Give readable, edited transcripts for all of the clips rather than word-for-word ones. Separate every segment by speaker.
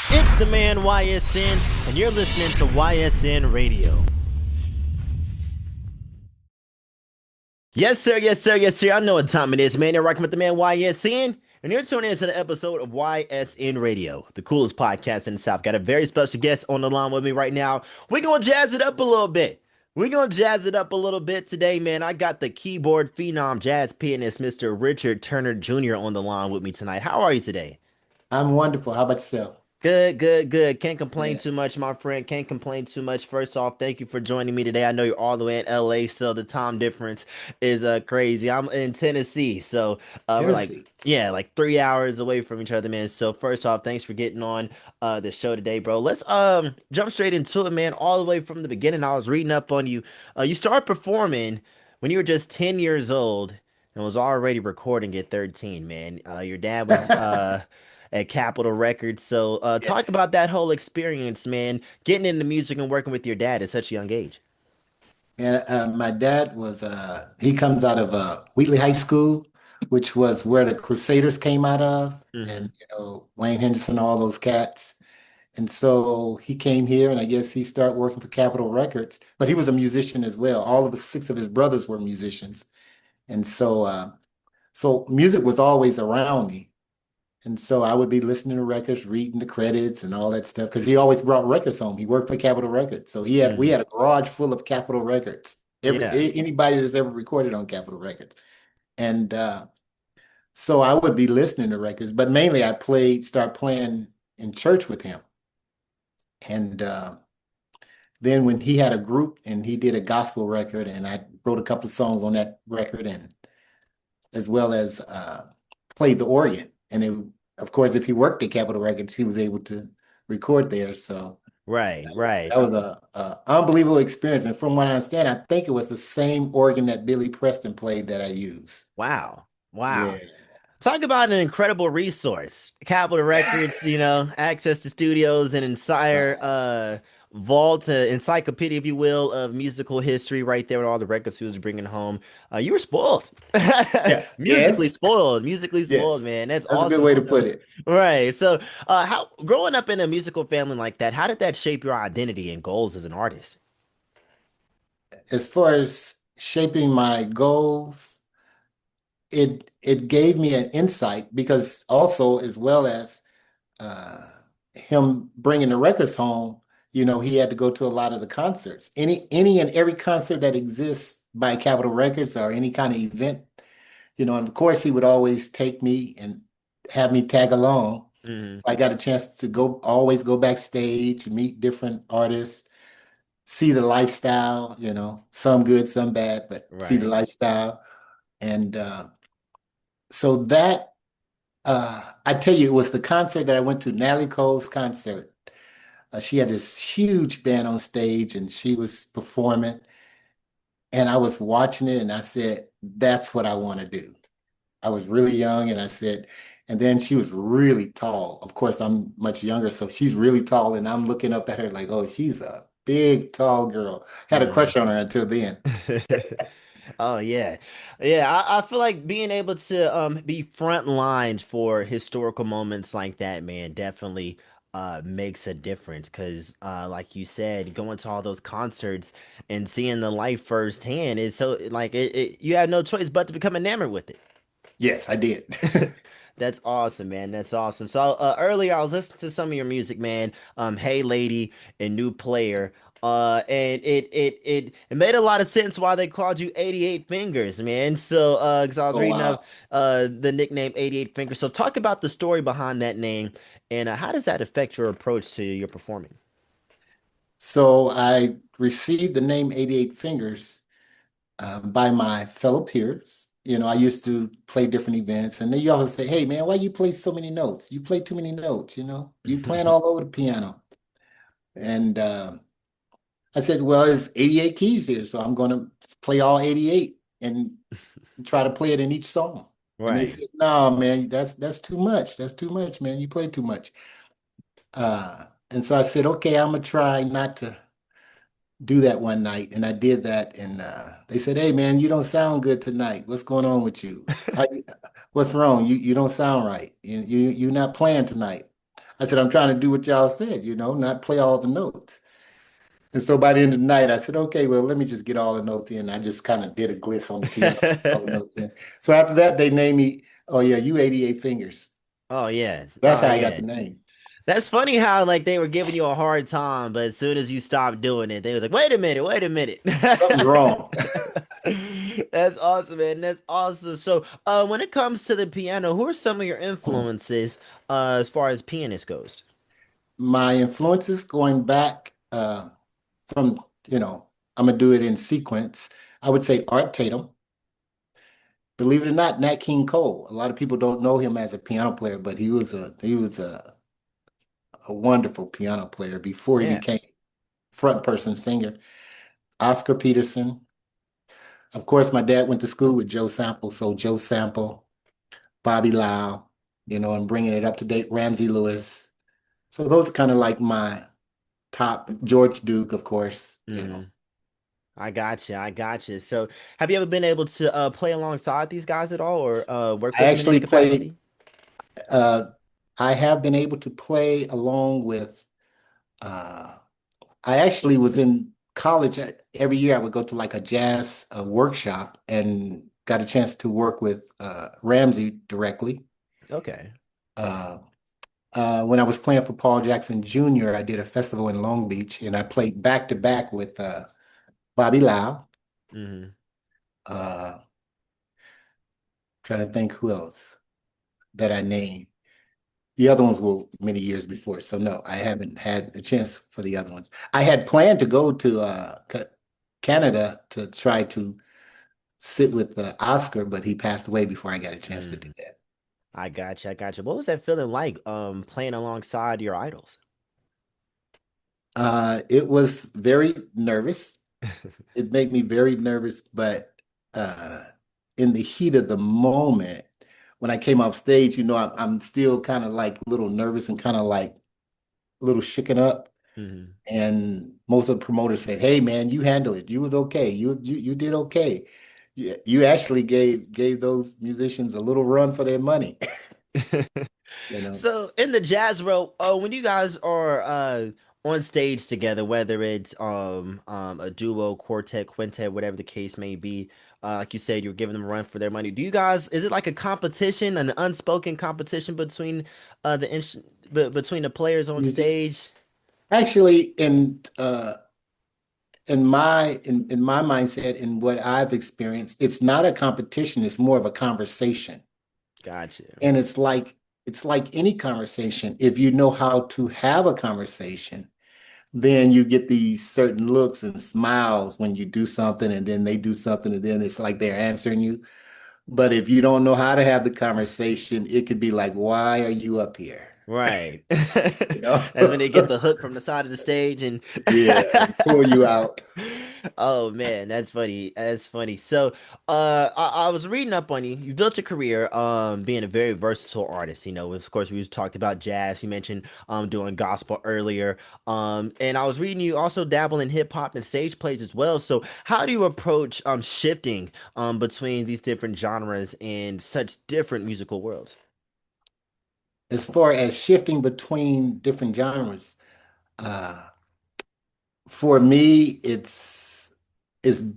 Speaker 1: It's the man YSN, and you're listening to YSN Radio. Yes, sir, yes, sir, yes, sir. I know what time it is, man. You're rocking with the man YSN, and you're tuning in to the episode of YSN Radio, the coolest podcast in the South. Got a very special guest on the line with me right now. We're going to jazz it up a little bit. We're going to jazz it up a little bit today, man. I got the keyboard phenom jazz pianist, Mr. Richard Turner Jr. on the line with me tonight. How are you today?
Speaker 2: I'm wonderful. How about yourself?
Speaker 1: Good, good, good. Can't complain
Speaker 2: Yeah.
Speaker 1: too much, my friend. Can't complain too much. First off, thank you for joining me today. I know you're all the way in LA, so the time difference is crazy. I'm in Tennessee, so we're like
Speaker 2: Tennessee.
Speaker 1: yeah, like 3 hours away from each other, man. So first off, thanks for getting on the show today, bro. Let's jump straight into it, man. All the way from the beginning, I was reading up on you. You started performing when you were just 10 years old and was already recording at 13, man. Your dad was at Capitol Records. So talk
Speaker 2: Yes.
Speaker 1: about that whole experience, man, getting into music and working with your dad at such a young age.
Speaker 2: And my dad was he comes out of Wheatley High School, which was where the Crusaders came out of,
Speaker 1: Hmm.
Speaker 2: and Wayne Henderson, all those cats. And so he came here, and I guess he started working for Capitol Records. But he was a musician as well. All of his six of his brothers were musicians, and so music was always around me. And so I would be listening to records, reading the credits and all that stuff because he always brought records home. He worked for Capitol Records. So we
Speaker 1: Hmm.
Speaker 2: had a garage full of Capitol Records.
Speaker 1: Yeah.
Speaker 2: Anybody that's ever recorded on Capitol Records. And so I would be listening to records, but mainly start playing in church with him. And then when he had a group and he did a gospel record, and I wrote a couple of songs on that record, and as well as played the organ. And of course, if he worked at Capitol Records, he was able to record there. So
Speaker 1: Right, right.
Speaker 2: that was a unbelievable experience. And from what I understand, I think it was the same organ that Billy Preston played that I used.
Speaker 1: Wow. Wow.
Speaker 2: Yeah.
Speaker 1: Talk about an incredible resource. Capitol Records, access to studios and entire
Speaker 2: Right.
Speaker 1: vault, encyclopedia, if you will, of musical history right there with all the records he was bringing home. You were spoiled.
Speaker 2: Yeah.
Speaker 1: Musically
Speaker 2: Yes.
Speaker 1: spoiled. Musically spoiled,
Speaker 2: Yes.
Speaker 1: man. That's
Speaker 2: That's a good
Speaker 1: awesome
Speaker 2: way to
Speaker 1: stuff.
Speaker 2: put it.
Speaker 1: Right. So, how growing up in a musical family like that, how did that shape your identity and goals as an artist?
Speaker 2: As far as shaping my goals, it gave me an insight because also as well as uh, him bringing the records home, he had to go to a lot of the concerts. Any and every concert that exists by Capitol Records or any kind of event, and of course he would always take me and have me tag along.
Speaker 1: Hmm.
Speaker 2: So I got a chance to always go backstage, meet different artists, see the lifestyle, some good, some bad, but see the
Speaker 1: Right.
Speaker 2: lifestyle. And so that I tell you, it was the concert that I went to, Natalie Cole's concert. She had this huge band on stage and she was performing. And I was watching it and I said, that's what I want to do. I was really young and I said, and then she was really tall. Of course, I'm much younger, so she's really tall. And I'm looking up at her like, oh, she's a big, tall girl. Had a
Speaker 1: Mhm.
Speaker 2: crush on her until then.
Speaker 1: Oh yeah. Yeah, I feel like being able to be front lines for historical moments like that, man, definitely makes a difference because like you said, going to all those concerts and seeing the life firsthand is so like you have no choice but to become enamored with it.
Speaker 2: Yes, I did.
Speaker 1: That's awesome, man. That's awesome. So earlier I was listening to some of your music, man. Hey Lady and New Player. And it made a lot of sense why they called you 88 Fingers, man. So because I was
Speaker 2: Oh,
Speaker 1: reading up
Speaker 2: wow.
Speaker 1: the nickname 88 Fingers. So talk about the story behind that name and how does that affect your approach to your performing?
Speaker 2: So I received the name 88 Fingers by my fellow peers. I used to play different events, and they always say, "Hey, man, why you play so many notes? You play too many notes. You playing all over the piano." And I said, "Well, it's 88 keys here, so I'm going to play all 88 and try to play it in each song." And they
Speaker 1: Right.
Speaker 2: said, "No, man, that's too much. That's too much, man. You play too much." And so I said, "Okay, I'm gonna try not to." do that one night, and I did that, and they said, "Hey, man, you don't sound good tonight. What's going on with you? What's wrong? You don't sound right. You're not playing tonight." I said, "I'm trying to do what y'all said, not play all the notes." And so by the end of the night, I said, "Okay, well, let me just get all the notes in." I just kind of did a gliss on the piano, all the notes in. So after that, they named me, "Oh yeah, you 88 fingers."
Speaker 1: Oh yeah.
Speaker 2: That's
Speaker 1: Oh
Speaker 2: how I got
Speaker 1: yeah.
Speaker 2: the name.
Speaker 1: That's funny how like they were giving you a hard time, but as soon as you stopped doing it, they was like, "Wait a minute, wait a minute."
Speaker 2: Something's wrong.
Speaker 1: That's awesome, man. That's awesome. So, when it comes to the piano, who are some of your influences as far as pianist goes?
Speaker 2: My influences going back from, I'm gonna do it in sequence. I would say Art Tatum. Believe it or not, Nat King Cole. A lot of people don't know him as a piano player, but he was a wonderful piano player before he
Speaker 1: Yeah.
Speaker 2: became front person singer. Oscar Peterson. Of course, my dad went to school with Joe Sample, so Joe Sample, Bobby Lau, and bringing it up to date, Ramsey Lewis. So those are kind of like my top. George Duke, of course.
Speaker 1: Hmm. I got you. I got you. So, have you ever been able to play alongside these guys at all, or work
Speaker 2: I
Speaker 1: with them in any
Speaker 2: actually played,
Speaker 1: capacity?
Speaker 2: uh, I have been able to play along with, uh, I actually was in college. Every year I would go to like a jazz workshop and got a chance to work with Ramsey directly.
Speaker 1: Okay.
Speaker 2: Uh, when I was playing for Paul Jackson Jr., I did a festival in Long Beach and I played back to back with Bobby Lau.
Speaker 1: Hmm.
Speaker 2: Uh, trying to think who else that I named. The other ones were many years before, so no, I haven't had a chance for the other ones. I had planned to go to Canada to try to sit with Oscar, but he passed away before I got a chance to do that.
Speaker 1: I got you. I got you. What was that feeling like, playing alongside your idols?
Speaker 2: It was very nervous. It made me very nervous, but uh, in the heat of the moment, when I came off stage, I'm still kind of like a little nervous and kind of like a little shaken up.
Speaker 1: Hmm.
Speaker 2: And most of the promoters said, "Hey, man, you handled it. You was okay. You did okay. You actually gave those musicians a little run for their money." You know,
Speaker 1: So in the jazz row, when you guys are on stage together, whether it's a duo, quartet, quintet, whatever the case may be, like you said, you're giving them a run for their money. Do you guys, is it like a competition, an unspoken competition between between the players on
Speaker 2: musicians.
Speaker 1: stage?
Speaker 2: Actually, in my mindset, in what I've experienced, it's not a competition. It's more of a conversation.
Speaker 1: Gotcha.
Speaker 2: And it's like any conversation. If you know how to have a conversation, then you get these certain looks and smiles when you do something, and then they do something, and then it's like they're answering you. But if you don't know how to have the conversation, it could be like, "Why are you up here?"
Speaker 1: Right.
Speaker 2: You know?
Speaker 1: That's when they get the hook from the side of the stage and
Speaker 2: Yeah, and pull you out.
Speaker 1: oh man, that's funny. That's funny. So, I was reading up on you. You built your career, being a very versatile artist. You know, of course, we just talked about jazz. You mentioned, doing gospel earlier. And I was reading you also dabble in hip hop and stage plays as well. So, how do you approach, shifting, between these different genres in such different musical worlds?
Speaker 2: As far as shifting between different genres, uh, for me, it's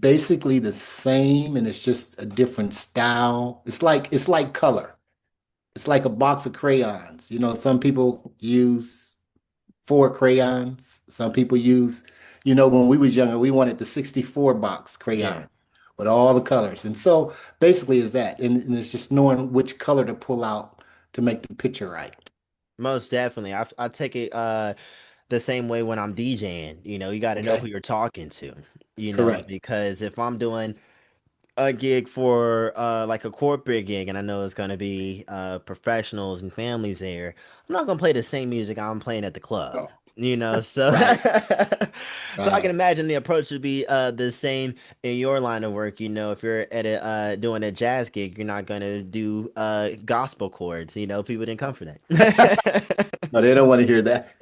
Speaker 2: basically the same, and it's just a different style. It's like color. It's like a box of crayons. Some people use four crayons. Some people use, when we was younger, we wanted the 64 box
Speaker 1: Yeah.
Speaker 2: crayon with all the colors. And so basically is that. And it's just knowing which color to pull out to make the picture right.
Speaker 1: Most definitely. I take it the same way when I'm DJing. You know, you got to know who
Speaker 2: Okay.
Speaker 1: you're talking to,
Speaker 2: Correct.
Speaker 1: because if I'm doing a gig for like a corporate gig and I know it's going to be professionals and families there, I'm not going to play the same music I'm playing at the club.
Speaker 2: Oh,
Speaker 1: So
Speaker 2: Right,
Speaker 1: so I can
Speaker 2: right.
Speaker 1: imagine the approach would be the same in your line of work. If you're at a doing a jazz gig, you're not gonna do gospel chords. People didn't come for that.
Speaker 2: No, they don't want to hear that.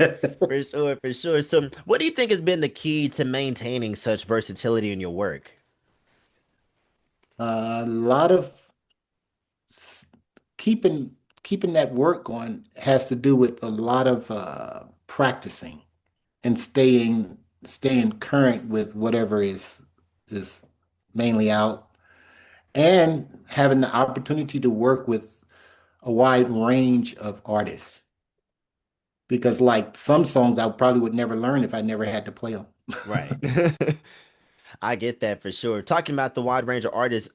Speaker 1: For sure, for sure. So what do you think has been the key to maintaining such versatility in your work?
Speaker 2: A lot of s- keeping keeping that work going has to do with a lot of practicing and staying current with whatever is mainly out, and having the opportunity to work with a wide range of artists. Because like some songs I probably would never learn if I never had to play them.
Speaker 1: Right. I get that for sure. Talking about the wide range of artists,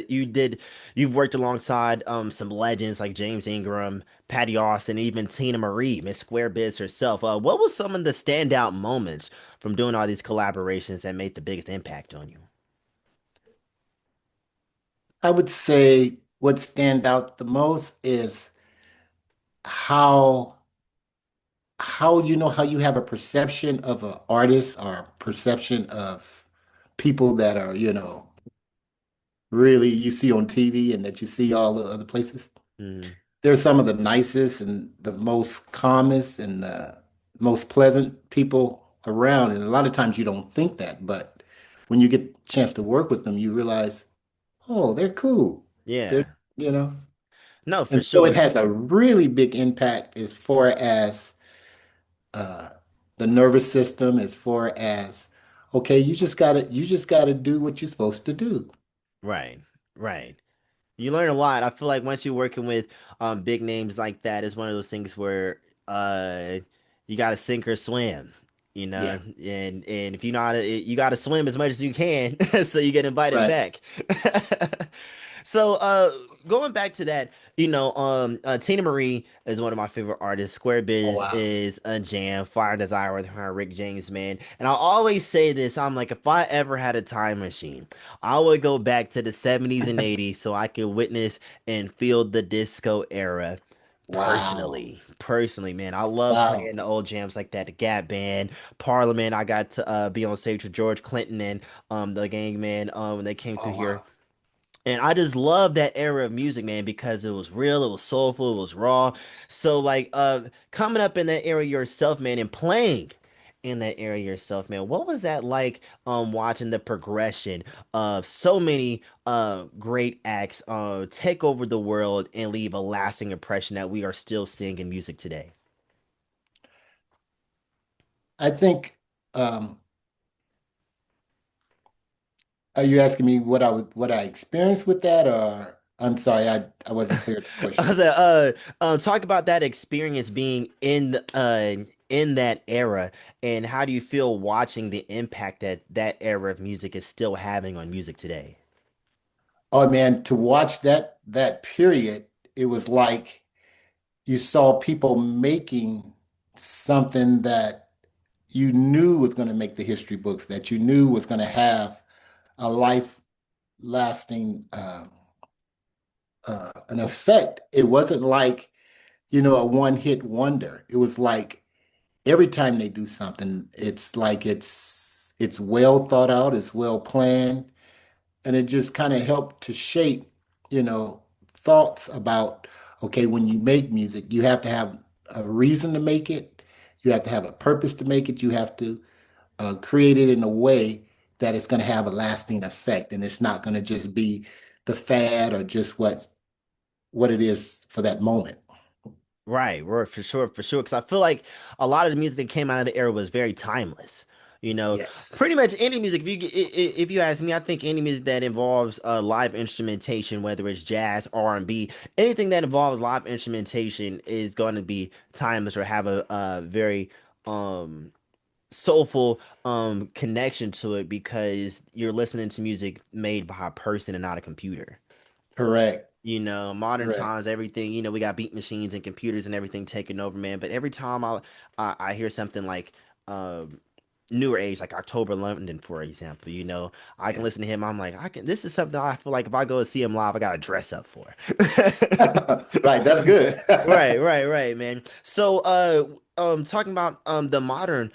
Speaker 1: you've worked alongside some legends like James Ingram, Patty Austin, even Teena Marie, Miss Square Biz herself. What was some of the standout moments from doing all these collaborations that made the biggest impact on you?
Speaker 2: I would say what stand out the most is how how you have a perception of an artist or a perception of people that are, really you see on TV and that you see all the other places.
Speaker 1: Mm,
Speaker 2: They're some of the nicest and the most calmest and the most pleasant people around. And a lot of times you don't think that, but when you get a chance to work with them, you realize, oh, they're cool. They're,
Speaker 1: yeah.
Speaker 2: you know,
Speaker 1: No, for
Speaker 2: and so it
Speaker 1: sure.
Speaker 2: has a really big impact as far as uh, the nervous system, as far as, okay, you just gotta do what you're supposed to do.
Speaker 1: Right. Right. You learn a lot. I feel like once you're working with big names like that, it's one of those things where uh you gotta sink or swim,
Speaker 2: Yeah,
Speaker 1: and if you know how to, you gotta swim as much as you can so you get invited
Speaker 2: right.
Speaker 1: back. So going back to that, Tina Marie is one of my favorite artists. Square
Speaker 2: Oh
Speaker 1: Biz
Speaker 2: wow.
Speaker 1: is a jam. Fire Desire with her, Rick James, man. And I always say this, I'm like, if I ever had a time machine, I would go back to the 70s and 80s so I could witness and feel the disco era
Speaker 2: Wow.
Speaker 1: personally, man. I love
Speaker 2: Wow.
Speaker 1: playing the old jams like that, the Gap Band, Parliament. I got to be on stage with George Clinton and the Gang Man when they came through
Speaker 2: Oh
Speaker 1: here.
Speaker 2: wow.
Speaker 1: And I just love that era of music, man, because it was real, it was soulful, it was raw. So like coming up in that era yourself, man, and playing in that era yourself, man, what was that like watching the progression of so many great acts take over the world and leave a lasting impression that we are still seeing in music today?
Speaker 2: I think, um, are you asking me what I experienced with that, or I'm sorry, I wasn't clear of the
Speaker 1: I
Speaker 2: question.
Speaker 1: was talk about that experience being in that era, and how do you feel watching the impact that that era of music is still having on music today?
Speaker 2: Oh man, to watch that period, it was like you saw people making something that you knew was going to make the history books, that you knew was going to have a life lasting an effect. It wasn't like, a one hit wonder. It was like every time they do something, it's like it's well thought out, it's well planned, and it just kind of helped to shape, thoughts about, okay, when you make music, you have to have a reason to make it, you have to have a purpose to make it, you have to create it in a way that it's going to have a lasting effect, and it's not going to just be the fad or just what it is for that moment.
Speaker 1: Right, for sure, for sure. Because I feel like a lot of the music that came out of the era was very timeless. You know,
Speaker 2: Yes.
Speaker 1: pretty much any music. If you ask me, I think any music that involves live instrumentation, whether it's jazz, R&B, anything that involves live instrumentation is going to be timeless or have a very um soulful connection to it because you're listening to music made by a person and not a computer.
Speaker 2: Correct.
Speaker 1: Modern
Speaker 2: Correct.
Speaker 1: times, everything, we got beat machines and computers and everything taking over, man. But every time I hear something like newer age, like October London, for example, I can
Speaker 2: Yes.
Speaker 1: listen to him. I'm like, this is something I feel like if I go see him live, I gotta dress up for.
Speaker 2: Right, that's good.
Speaker 1: Right, man. So, talking about the modern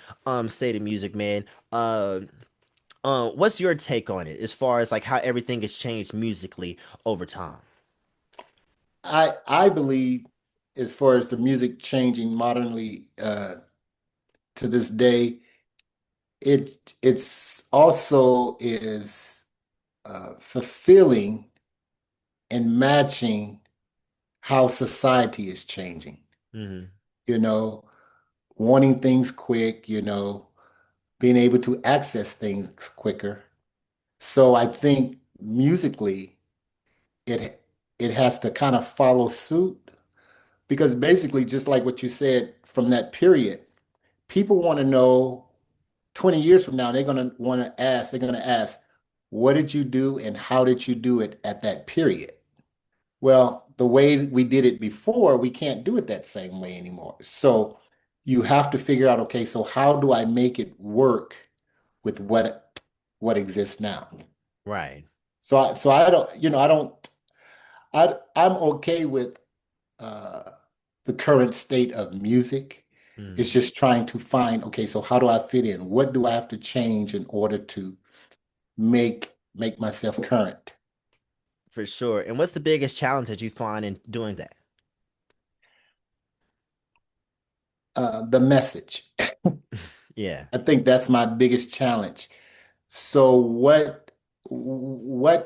Speaker 1: state of music, man. What's your take on it as far as like how everything has changed musically over time?
Speaker 2: I believe as far as the music changing modernly to this day, it's also is fulfilling and matching how society is changing.
Speaker 1: Hmm.
Speaker 2: You know, wanting things quick, being able to access things quicker. So I think musically it it has to kind of follow suit because basically just like what you said from that period, people want to know 20 years from now, they're going to ask, what did you do and how did you do it at that period? Well, the way we did it before, we can't do it that same way anymore. So you have to figure out, okay, so how do I make it work with what exists now?
Speaker 1: Right.
Speaker 2: So I don't, I'm okay with uh, the current state of music. It's
Speaker 1: Hmm.
Speaker 2: just trying to find, okay, so how do I fit in? What do I have to change in order to make myself current?
Speaker 1: For sure. And what's the biggest challenge that you find in doing that?
Speaker 2: The message.
Speaker 1: Yeah.
Speaker 2: I think that's my biggest challenge. So what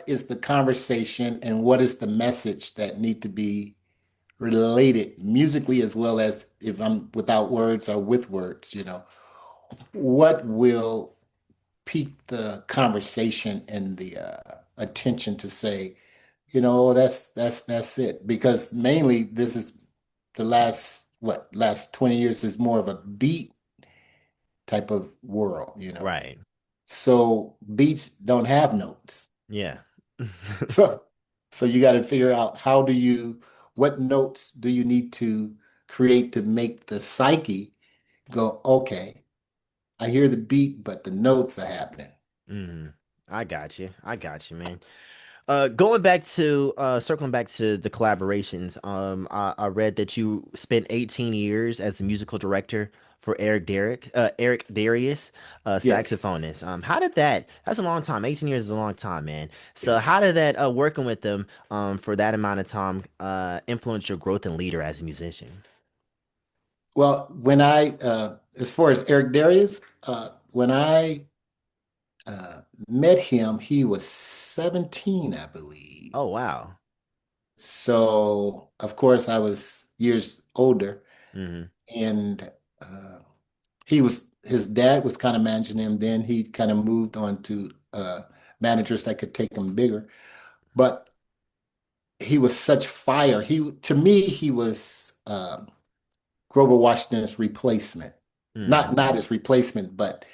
Speaker 2: is the conversation and what is the message that need to be related musically as well as if I'm without words or with words, what will pique the conversation and the attention to say, that's it. Because mainly this is the last 20 years is more of a beat type of world.
Speaker 1: Right.
Speaker 2: So beats don't have notes.
Speaker 1: Yeah.
Speaker 2: So so you got to figure out what notes do you need to create to make the psyche go, okay, I hear the beat, but the notes are happening.
Speaker 1: Hmm. I got you. I got you, man. Going back to circling back to the collaborations, I read that you spent 18 years as the musical director for Eric Darius,
Speaker 2: Yes,
Speaker 1: saxophonist. How did that? That's a long time. 18 years is a long time, man. So how
Speaker 2: yes.
Speaker 1: did that working with them for that amount of time influence your growth and leader as a musician?
Speaker 2: Well, as far as Eric Darius, when I met him, he was 17, I believe.
Speaker 1: Oh wow.
Speaker 2: So, of course, I was years older,
Speaker 1: Hmm.
Speaker 2: and his dad was kind of managing him. Then he kind of moved on to managers that could take him bigger. But he was such fire. To me, he was Grover Washington's replacement.
Speaker 1: Hmm.
Speaker 2: Not his replacement, but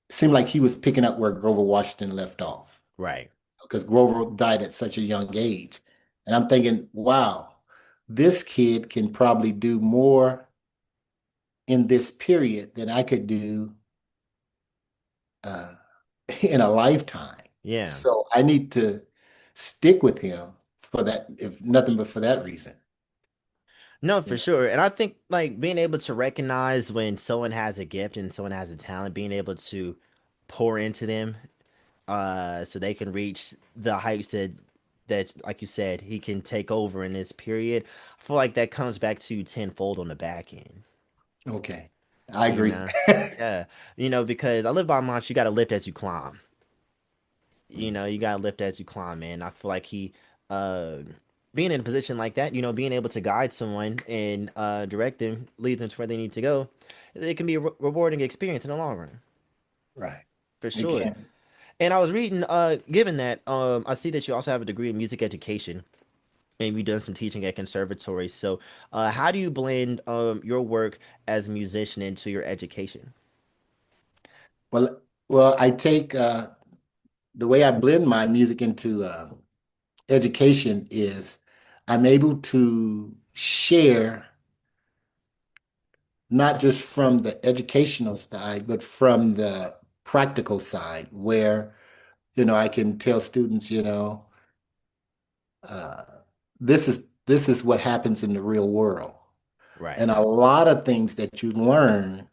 Speaker 2: it seemed like he was picking up where Grover Washington left off
Speaker 1: Right.
Speaker 2: because Grover died at such a young age. And I'm thinking, wow, this kid can probably do more in this period than I could do uh, in a lifetime.
Speaker 1: Yeah.
Speaker 2: So I need to stick with him for that, if nothing but for that reason.
Speaker 1: No,
Speaker 2: You
Speaker 1: for
Speaker 2: know,
Speaker 1: sure. And I think like being able to recognize when someone has a gift and someone has a talent, being able to pour into them so they can reach the heights that like you said, he can take over in this period. I feel like that comes back to tenfold on the back end.
Speaker 2: okay, I
Speaker 1: You
Speaker 2: agree.
Speaker 1: know? Yeah. Because I live by mine, you gotta lift as you climb. You gotta lift as you climb, man. I feel like he uh being in a position like that, being able to guide someone and direct them, lead them to where they need to go, it can be a rewarding experience in the long run,
Speaker 2: Right.
Speaker 1: for
Speaker 2: It
Speaker 1: sure.
Speaker 2: can.
Speaker 1: And I was reading, given that, I see that you also have a degree in music education and you've done some teaching at conservatories. So, how do you blend your work as a musician into your education?
Speaker 2: Well, I take the way I blend my music into education is I'm able to share not just from the educational side, but from the practical side, where, I can tell students, uh, this is what happens in the real world.
Speaker 1: Right.
Speaker 2: And a lot of things that you learn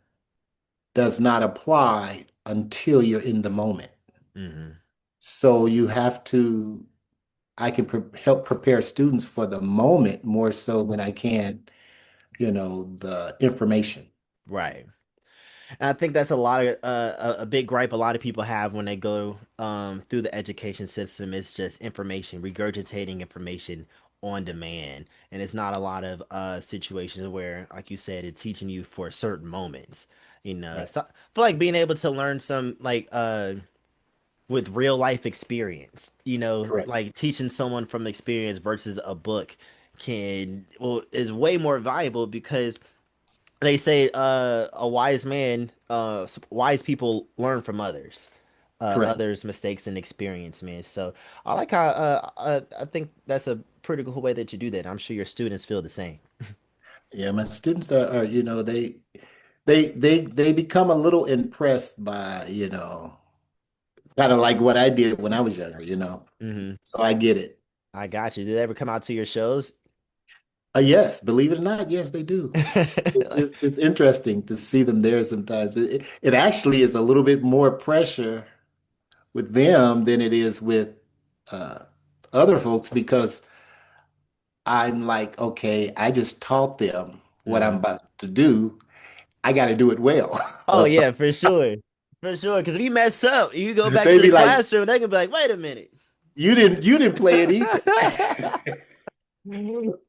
Speaker 2: does not apply until you're in the moment.
Speaker 1: Hmm.
Speaker 2: So you have to, I can help prepare students for the moment more so than I can, the information.
Speaker 1: Right. And I think that's a lot of a big gripe a lot of people have when they go through the education system is just information, regurgitating information on demand, and it's not a lot of situations where, like you said, it's teaching you for certain moments.
Speaker 2: Right.
Speaker 1: So I feel like being able to learn some like with real life experience,
Speaker 2: Correct.
Speaker 1: like teaching someone from experience versus a book is way more valuable because they say a wise man wise people learn from
Speaker 2: Correct.
Speaker 1: others mistakes and experience, man. So I like how I think that's a pretty cool way that you do that. I'm sure your students feel the same.
Speaker 2: Yeah, my students are, they become a little impressed by, kind of like what I did when I was younger.
Speaker 1: Hmm.
Speaker 2: So I get it.
Speaker 1: I got you. Do they ever come out to your shows?
Speaker 2: Yes, believe it or not, yes, they do. It's interesting to see them there sometimes. It actually is a little bit more pressure with them than it is with uh, other folks because I'm like, okay, I just taught them what I'm
Speaker 1: Hmm.
Speaker 2: about to do. I got to do it well.
Speaker 1: Oh yeah, for sure. For sure. Because if you mess up, you go back to
Speaker 2: They
Speaker 1: the
Speaker 2: be like,
Speaker 1: classroom, they can be like, wait a minute.
Speaker 2: you didn't play it either.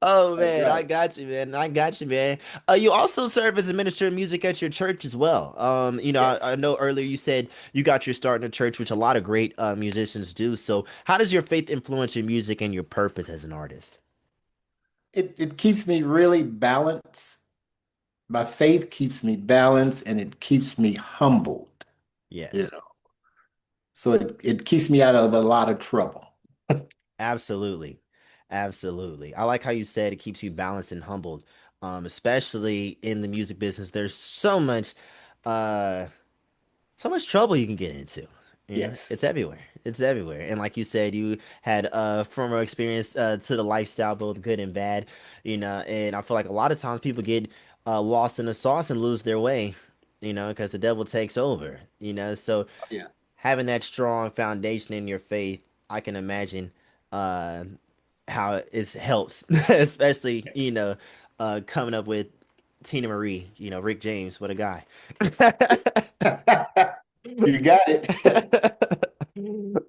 Speaker 1: Oh
Speaker 2: That's
Speaker 1: man, I
Speaker 2: right.
Speaker 1: got you, man. I got you, man. You also serve as a minister of music at your church as well. I
Speaker 2: Yes.
Speaker 1: know earlier you said you got your start in a church, which a lot of great musicians do. So, how does your faith influence your music and your purpose as an artist?
Speaker 2: It keeps me really balanced. My faith keeps me balanced and it keeps me humbled, you
Speaker 1: Yes,
Speaker 2: know. So it keeps me out of a lot of trouble.
Speaker 1: absolutely, absolutely. I like how you said it keeps you balanced and humbled, especially in the music business. There's uh, so much trouble you can get into.
Speaker 2: Yes.
Speaker 1: It's everywhere. It's everywhere. And like you said, you had former experience to the lifestyle, both good and bad. And I feel like a lot of times people get lost in the sauce and lose their way. Because the devil takes over. So
Speaker 2: Yeah.
Speaker 1: having that strong foundation in your faith, I can imagine uh, how it's helped, especially coming up with Teena Marie. Rick James, what a guy.
Speaker 2: You got it.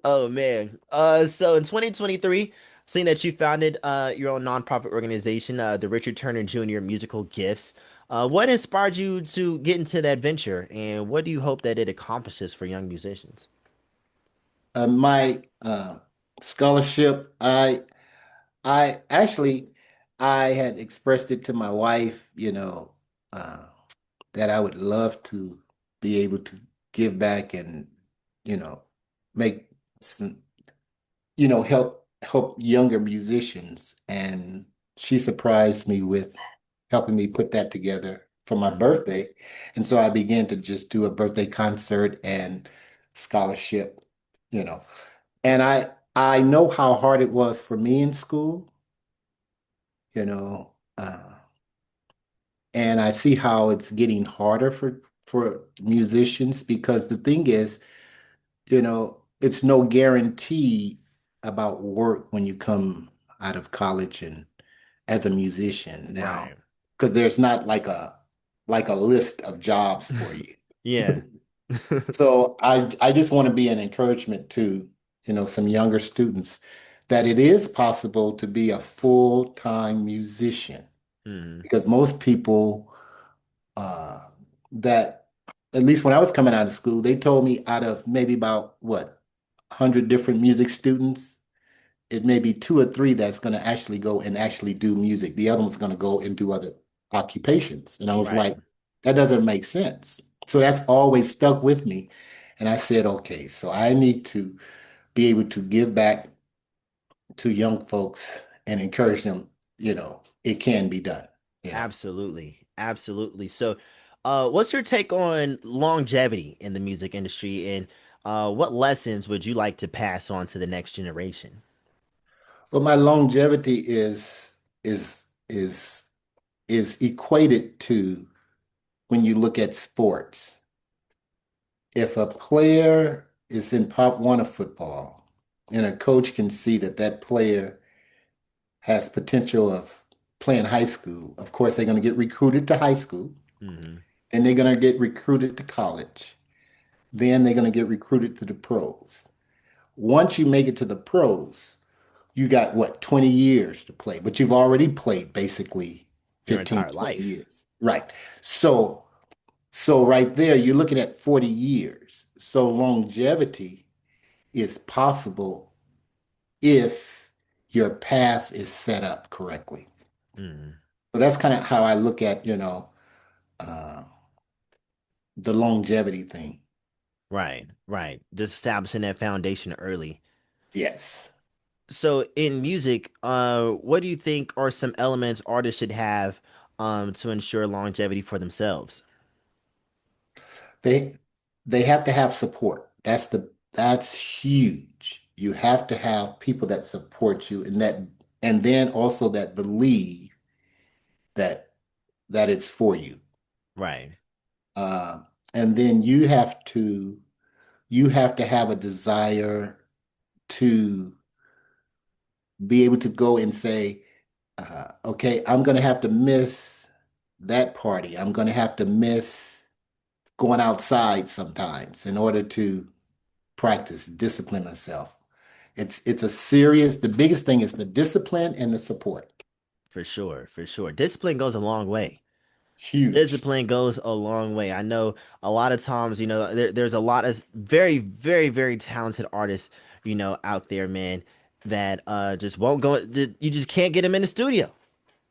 Speaker 1: Oh man. So in 2023, seeing that you founded your own nonprofit organization, the Richard Turner Jr. Musical Gifts, what inspired you to get into that venture, and what do you hope that it accomplishes for young musicians?
Speaker 2: My scholarship, I actually I had expressed it to my wife, that I would love to be able to give back and, you know, make some, help younger musicians. And she surprised me with helping me put that together for my
Speaker 1: Mhm.
Speaker 2: birthday. And so I began to just do a birthday concert and scholarship, you know. And I know how hard it was for me in school, you know, and I see how it's getting harder for musicians because the thing is, it's no guarantee about work when you come out of college and as a musician now,
Speaker 1: Right.
Speaker 2: because there's not like a list of jobs for you.
Speaker 1: Yeah.
Speaker 2: So I just want to be an encouragement to, some younger students that it is possible to be a full-time musician
Speaker 1: Hmm.
Speaker 2: because most people uh that at least when I was coming out of school, they told me out of maybe about what 100 different music students, it may be two or three that's going to actually go and actually do music. The other one's going to go and do other occupations. And I was
Speaker 1: Right.
Speaker 2: like, that doesn't make sense. So that's always stuck with me. And I said, okay, so I need to be able to give back to young folks and encourage them, it can be done.
Speaker 1: Absolutely. Absolutely. So, what's your take on longevity in the music industry, and what lessons would you like to pass on to the next generation?
Speaker 2: But my longevity is is equated to when you look at sports. If a player is in Pop One of football and a coach can see that that player has potential of playing high school, of course, they're going to get recruited to high school,
Speaker 1: Hmm.
Speaker 2: and they're going to get recruited to college. Then they're going to get recruited to the pros. Once you make it to the pros, you got what, 20 years to play, but you've already played basically
Speaker 1: Your
Speaker 2: 15,
Speaker 1: entire
Speaker 2: 20
Speaker 1: life.
Speaker 2: years. Right. So, so right there, you're looking at 40 years. So longevity is possible if your path is set up correctly.
Speaker 1: Mm.
Speaker 2: So that's kind of how I look at, uh, the longevity thing.
Speaker 1: Right, right. Just establishing that foundation early.
Speaker 2: Yes.
Speaker 1: So in music, what do you think are some elements artists should have to ensure longevity for themselves?
Speaker 2: They they have to have support. That's huge. You have to have people that support you and then also that believe that that it's for you.
Speaker 1: Right,
Speaker 2: Uh, and then you have to have a desire to be able to go and say, okay, I'm going to have to miss that party. I'm going to have to miss going outside sometimes in order to practice, discipline myself. The biggest thing is the discipline and the support.
Speaker 1: for sure, for sure. Discipline goes a long way.
Speaker 2: Huge.
Speaker 1: Discipline goes a long way. I know a lot of times, there's a lot of very, very, very talented artists, out there, man, that just won't go. You just can't get them in the studio.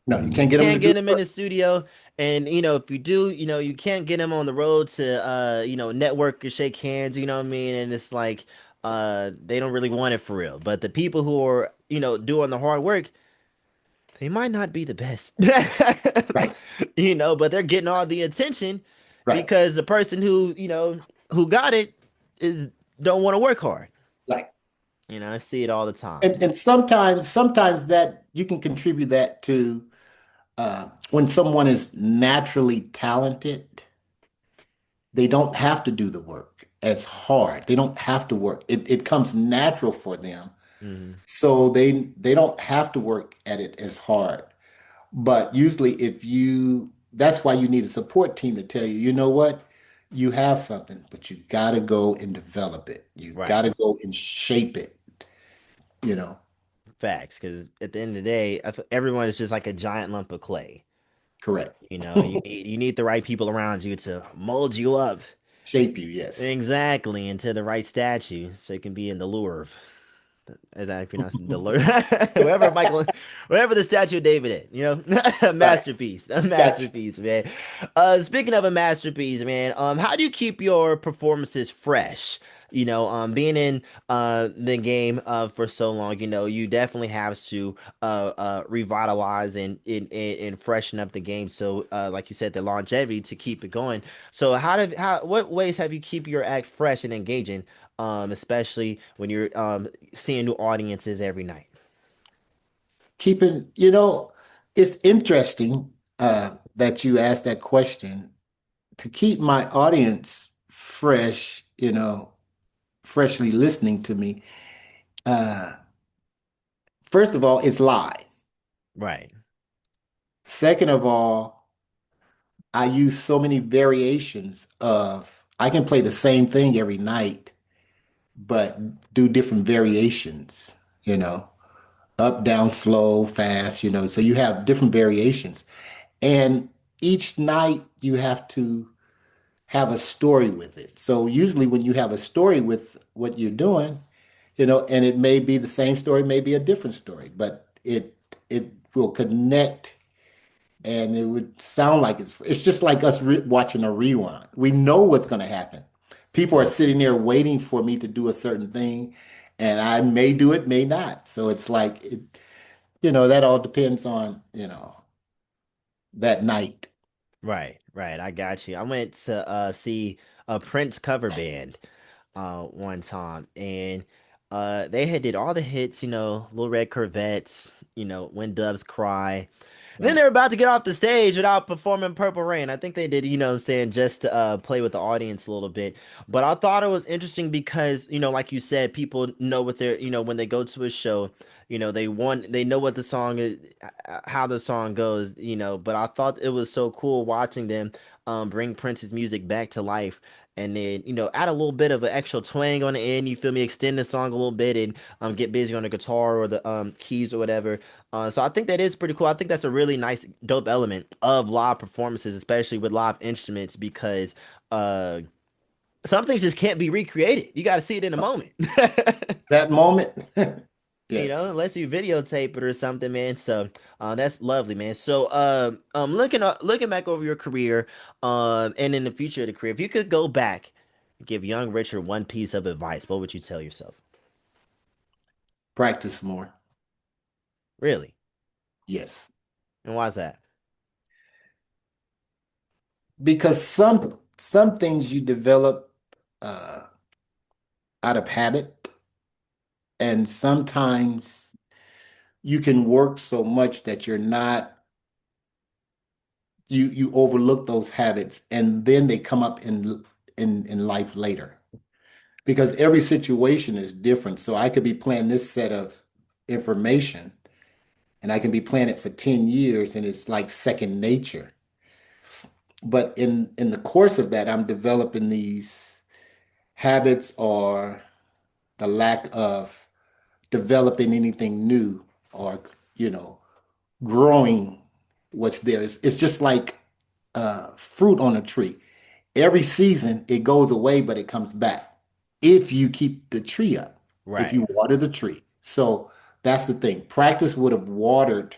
Speaker 2: No, you can't get them to
Speaker 1: Can't
Speaker 2: do
Speaker 1: get
Speaker 2: the
Speaker 1: them in
Speaker 2: work.
Speaker 1: the studio, and if you do, you can't get them on the road to network or shake hands. You know what I mean? And it's like they don't really want it for real. But the people who are doing the hard work, they might not be the best.
Speaker 2: Right,
Speaker 1: But they're getting all the attention
Speaker 2: right,
Speaker 1: because the person who got it is don't want to work hard.
Speaker 2: right.
Speaker 1: I see it all the
Speaker 2: And
Speaker 1: times.
Speaker 2: and sometimes that you can contribute that to when someone is naturally talented, they don't have to do the work as hard. They don't have to work. It comes natural for them.
Speaker 1: Hmm.
Speaker 2: So they don't have to work at it as hard. But usually that's why you need a support team to tell you, you know what? You have something, but you got to go and develop it. You got
Speaker 1: Right.
Speaker 2: to go and shape it, you know.
Speaker 1: Facts. Because at the end of the day, everyone is just like a giant lump of clay.
Speaker 2: Correct.
Speaker 1: You need the right people around you to mold you up
Speaker 2: Shape you, yes.
Speaker 1: exactly into the right statue, so you can be in the Louvre. As I pronounce it, the Louvre, wherever the statue of David is, a
Speaker 2: Right.
Speaker 1: masterpiece, a
Speaker 2: Gotcha.
Speaker 1: masterpiece, man. Speaking of a masterpiece, man, how do you keep your performances fresh? Being in the game for so long, you definitely have to revitalize and freshen up the game. So, like you said, the longevity to keep it going. So, what ways have you keep your act fresh and engaging, especially when you're seeing new audiences every night?
Speaker 2: Keeping, it's interesting that you asked that question. To keep my audience fresh, freshly listening to me, uh, first of all, it's live.
Speaker 1: Right,
Speaker 2: Second of all, I use so many variations I can play the same thing every night, but do different variations, up, down, slow, fast, so you have different variations. And each night you have to have a story with it. So usually when you have a story with what you're doing, and it may be the same story, may be a different story, but it will connect and it would sound like it's just like us watching a rerun. We know what's going to happen. People are
Speaker 1: true.
Speaker 2: sitting there waiting for me to do a certain thing, and I may do it, may not. So it's like that all depends on that night.
Speaker 1: Right, right. I got you. I went to see a Prince cover band one time, and they had did all the hits, Little Red Corvettes, When Doves Cry. And then
Speaker 2: Right.
Speaker 1: they're about to get off the stage without performing Purple Rain. I think they did, you know what I'm saying, just to play with the audience a little bit. But I thought it was interesting because, you know, like you said, people know what they're, you know, when they go to a show, you know, they know what the song is, how the song goes, you know. But I thought it was so cool watching them bring Prince's music back to life. And then, you know, add a little bit of an extra twang on the end, you feel me, extend the song a little bit and get busy on the guitar or the keys or whatever. So I think that is pretty cool. I think that's a really nice, dope element of live performances, especially with live instruments, because uh, some things just can't be recreated. You got to see it in a moment,
Speaker 2: That moment.
Speaker 1: you know,
Speaker 2: Yes.
Speaker 1: unless you videotape it or something, man. So that's lovely, man. So looking back over your career, and in the future of the career, if you could go back, and give young Richard one piece of advice, what would you tell yourself?
Speaker 2: Practice more.
Speaker 1: Really,
Speaker 2: Yes.
Speaker 1: and why's that?
Speaker 2: Because some things you develop uh, out of habit, and sometimes you can work so much that you're not you overlook those habits, and then they come up in life later. Because every situation is different. So I could be playing this set of information, and I can be playing it for 10 years, and it's like second nature. But in the course of that, I'm developing these habits, or the lack of developing anything new, or you know growing what's there. It's just like fruit on a tree. Every season it goes away, but it comes back if you keep the tree up, if
Speaker 1: Right.
Speaker 2: you water the tree. So that's the thing. Practice would have watered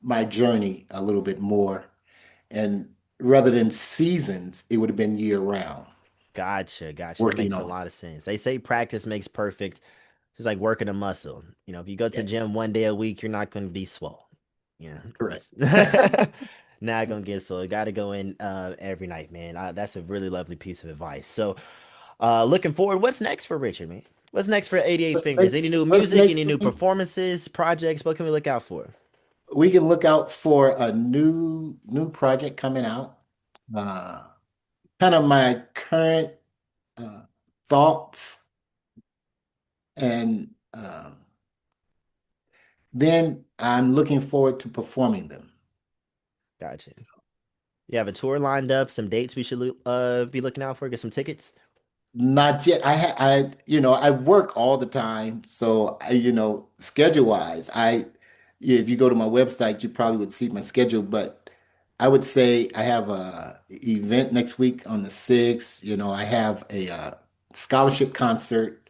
Speaker 2: my journey a little bit more, and rather than seasons, it would have been year round
Speaker 1: Gotcha, gotcha. That
Speaker 2: working
Speaker 1: makes a
Speaker 2: on.
Speaker 1: lot of sense. They say practice makes perfect. It's like working a muscle. You know, if you go to the
Speaker 2: Yes,
Speaker 1: gym one day a week, you're not going to be swole. Yeah,
Speaker 2: correct.
Speaker 1: it's not gonna get swole. You got to go in every night, man. That's a really lovely piece of advice. So, looking forward, what's next for Richard, man? What's next for 88 Fingers? Any new
Speaker 2: What's
Speaker 1: music?
Speaker 2: next
Speaker 1: Any
Speaker 2: for
Speaker 1: new
Speaker 2: me?
Speaker 1: performances, projects? What can we look out for?
Speaker 2: We can look out for a new project coming out. Uh, Kind of my current uh, thoughts, and then I'm looking forward to performing them.
Speaker 1: Gotcha. You have a tour lined up, some dates we should be looking out for, get some tickets.
Speaker 2: Not yet. I work all the time, so schedule wise, if you go to my website, you probably would see my schedule. But I would say I have a event next week on the 6th. I have a scholarship concert.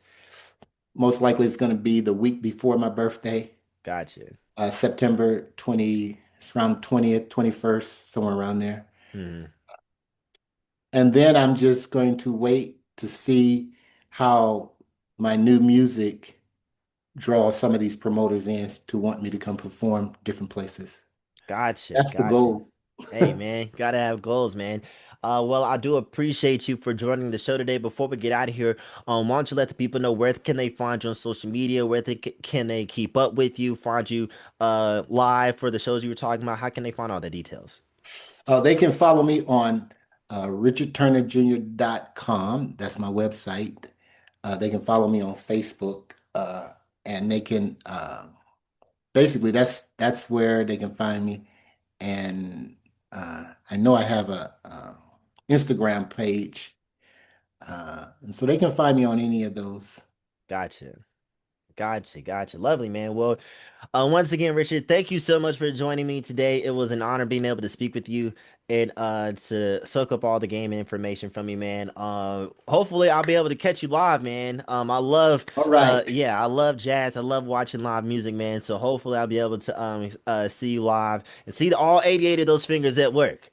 Speaker 2: Most likely, it's going to be the week before my birthday,
Speaker 1: Gotcha.
Speaker 2: September 20. It's around 20th, 21st, somewhere around there.
Speaker 1: Hmm.
Speaker 2: And then I'm just going to wait to see how my new music draws some of these promoters in to want me to come perform different places.
Speaker 1: Gotcha,
Speaker 2: That's the
Speaker 1: gotcha.
Speaker 2: goal.
Speaker 1: Hey man, gotta have goals, man. Well, I do appreciate you for joining the show today. Before we get out of here, why don't you let the people know where can they find you on social media? Where can they keep up with you, find you live for the shows you were talking about? How can they find all the details?
Speaker 2: They can follow me on richardturnerjr.com. That's my website. They can follow me on Facebook, and they can basically that's where they can find me. And I know I have a Instagram page, and so they can find me on any of those.
Speaker 1: Gotcha. Gotcha, gotcha. Lovely, man. Well, once again, Richard, thank you so much for joining me today. It was an honor being able to speak with you and to soak up all the game information from you, man. Hopefully I'll be able to catch you live, man. I love
Speaker 2: All right.
Speaker 1: yeah, I love jazz. I love watching live music, man. So hopefully I'll be able to see you live and see all 88 of those fingers at work.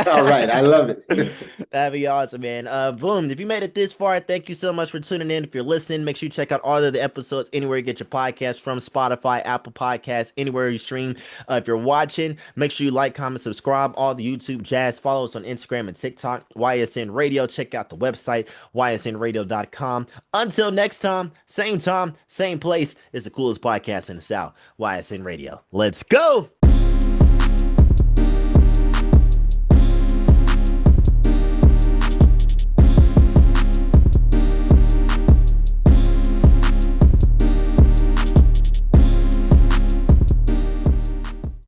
Speaker 2: All right. I love it.
Speaker 1: That'd be awesome, man. Boom. If you made it this far, thank you so much for tuning in. If you're listening, make sure you check out all of the episodes anywhere you get your podcasts from Spotify, Apple Podcasts, anywhere you stream. If you're watching, make sure you like, comment, subscribe. All the YouTube jazz. Follow us on Instagram and TikTok. YSN Radio. Check out the website, ysnradio.com. Until next time, same place. It's the coolest podcast in the South. YSN Radio. Let's go.